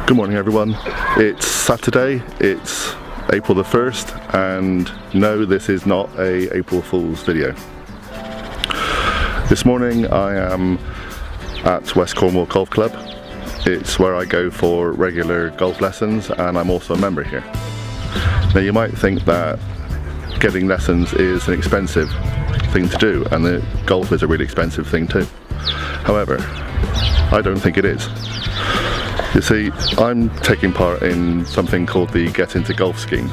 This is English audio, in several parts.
Good morning everyone, it's Saturday, it's April the 1st, and no, this is not a April Fool's video. This morning I am at West Cornwall Golf Club. It's where I go for regular golf lessons, and I'm also a member here. Now you might think that getting lessons is an expensive thing to do, and that golf is a really expensive thing too. However, I don't think it is. You see, I'm taking part in something called the Get Into Golf scheme.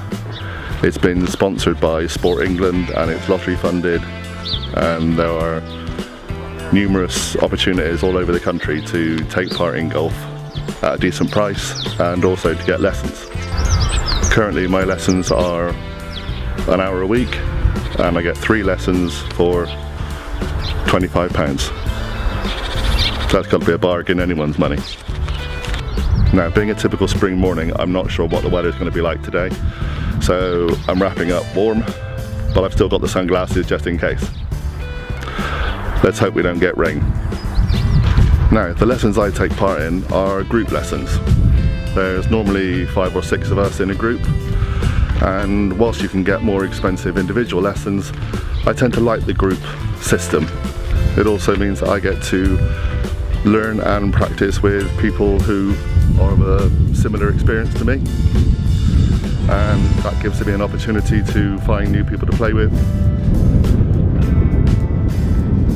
It's been sponsored by Sport England and it's lottery funded, and there are numerous opportunities all over the country to take part in golf at a decent price and also to get lessons. Currently my lessons are an hour a week and I get 3 lessons for £25. So that's got to be a bargain, anyone's money. Now, being a typical spring morning, I'm not sure what the weather's going to be like today, so I'm wrapping up warm, but I've still got the sunglasses just in case. Let's hope we don't get rain. Now, the lessons I take part in are group lessons. There's normally 5 or 6 of us in a group, and whilst you can get more expensive individual lessons, I tend to like the group system. It also means that I get to learn and practice with people who are of a similar experience to me, and that gives me an opportunity to find new people to play with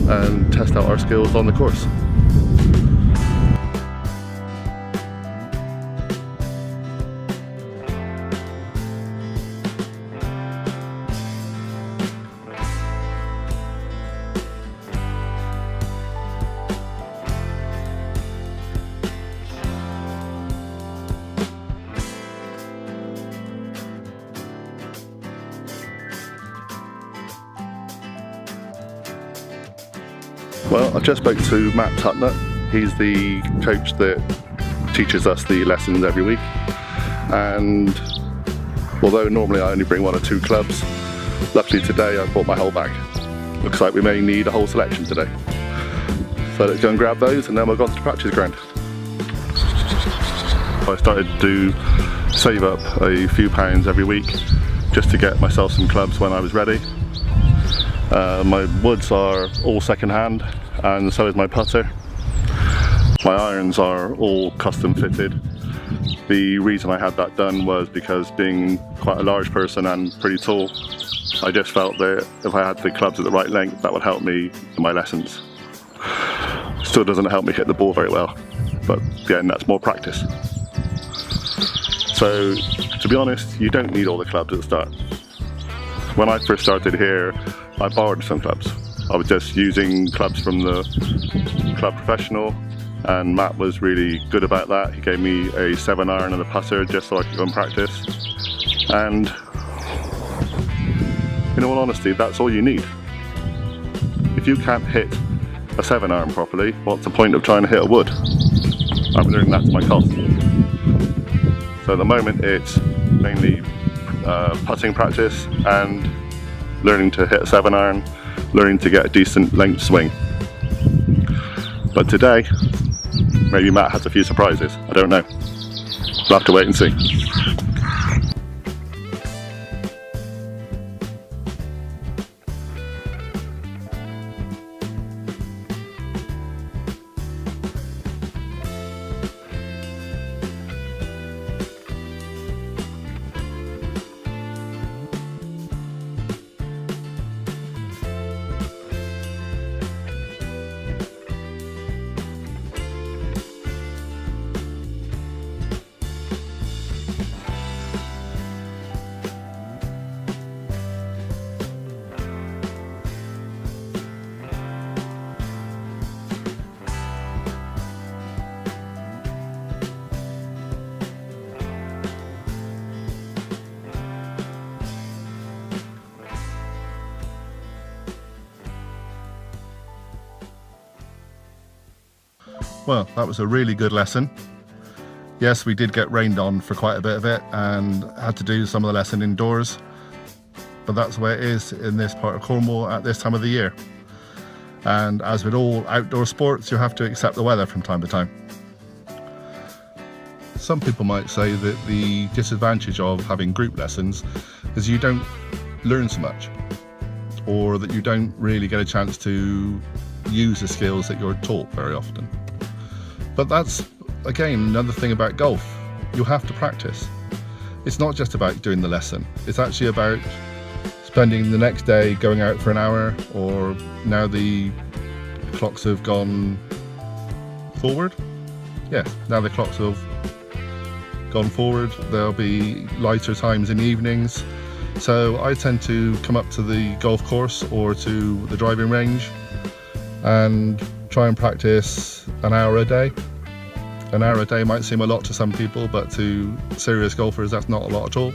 and test out our skills on the course. Well, I just spoke to Matt Tutnut. He's the coach that teaches us the lessons every week, and although normally I only bring 1 or 2 clubs, luckily today I brought my whole bag. Looks like we may need a whole selection today. So let's go and grab those and then we'll go on to the practice ground. I started to save up a few pounds every week just to get myself some clubs when I was ready. My woods are all second hand, and so is my putter. My irons are all custom fitted. The reason I had that done was because, being quite a large person and pretty tall, I just felt that if I had the clubs at the right length, that would help me in my lessons. Still doesn't help me hit the ball very well, but again, that's more practice. So to be honest, you don't need all the clubs at the start. When I first started here, I borrowed some clubs. I was just using clubs from the club professional, and Matt was really good about that. He gave me a 7-iron and a putter just so I could go and practice. And in all honesty, that's all you need. If you can't hit a 7-iron properly, what's the point of trying to hit a wood? I'm learning that to my cost. So at the moment it's mainly putting practice and learning to hit a 7-iron, learning to get a decent length swing. But today, maybe Matt has a few surprises, I don't know. We'll have to wait and see. Well, that was a really good lesson. Yes, we did get rained on for quite a bit of it and had to do some of the lesson indoors, but that's the way it is in this part of Cornwall at this time of the year. And as with all outdoor sports, you have to accept the weather from time to time. Some people might say that the disadvantage of having group lessons is you don't learn so much, or that you don't really get a chance to use the skills that you're taught very often. But that's, again, another thing about golf. You have to practice. It's not just about doing the lesson. It's actually about spending the next day going out for an hour, or now the clocks have gone forward. Yes, now the clocks have gone forward. There'll be lighter times in the evenings. So I tend to come up to the golf course or to the driving range and try and practice an hour a day. An hour a day might seem a lot to some people, but to serious golfers that's not a lot at all.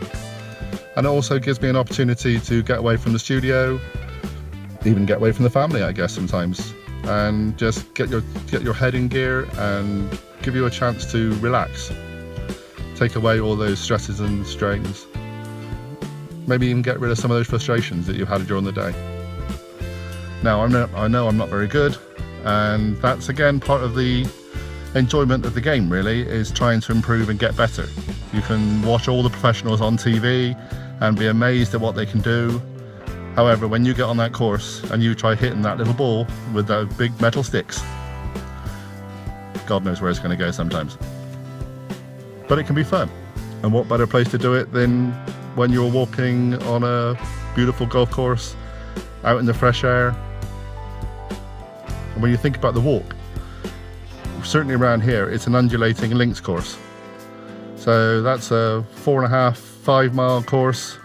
And it also gives me an opportunity to get away from the studio, even get away from the family, I guess, sometimes, and just get your head in gear and give you a chance to relax. Take away all those stresses and strains. Maybe even get rid of some of those frustrations that you've had during the day. Now, I know I'm not very good, and that's again part of the enjoyment of the game, really, is trying to improve and get better. You can watch all the professionals on TV and be amazed at what they can do. However, when you get on that course and you try hitting that little ball with those big metal sticks, God knows where it's going to go sometimes. But it can be fun. And what better place to do it than when you're walking on a beautiful golf course, out in the fresh air. And when you think about the walk, certainly around here, it's an undulating links course. So that's a 4.5, 5 mile course,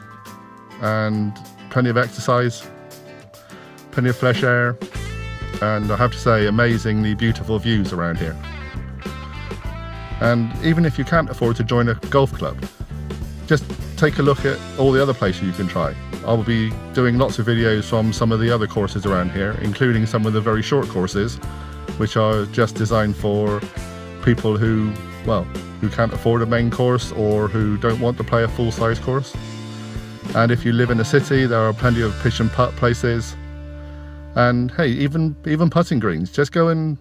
and plenty of exercise, plenty of fresh air, and I have to say, amazingly beautiful views around here. And even if you can't afford to join a golf club, just take a look at all the other places you can try. I will be doing lots of videos from some of the other courses around here, including some of the very short courses, which are just designed for people who can't afford a main course or who don't want to play a full-size course. And if you live in a city, there are plenty of pitch and putt places. And hey, even putting greens, just go and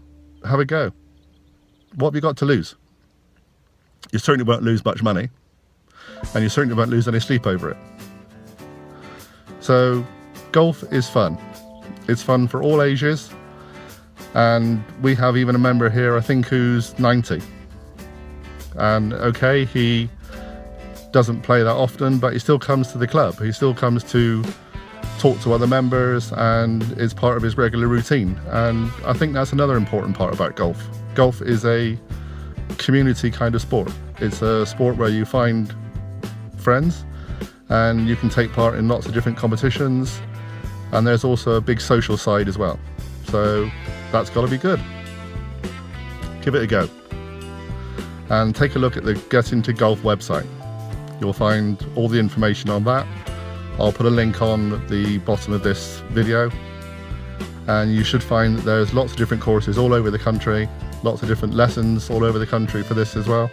have a go. What have you got to lose? You certainly won't lose much money, and you certainly won't lose any sleep over it. So golf is fun. It's fun for all ages, and we have even a member here, I think, who's 90. And okay, he doesn't play that often, but he still comes to the club. He still comes to talk to other members, and it's part of his regular routine. And I think that's another important part about golf. Golf is a community kind of sport. It's a sport where you find friends and you can take part in lots of different competitions, and there's also a big social side as well. So that's got to be good. Give it a go and take a look at the Get Into Golf website. You'll find all the information on that. I'll put a link on the bottom of this video, and you should find that there's lots of different courses all over the country, lots of different lessons all over the country for this as well.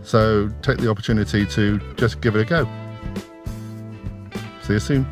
So take the opportunity to just give it a go. See you soon.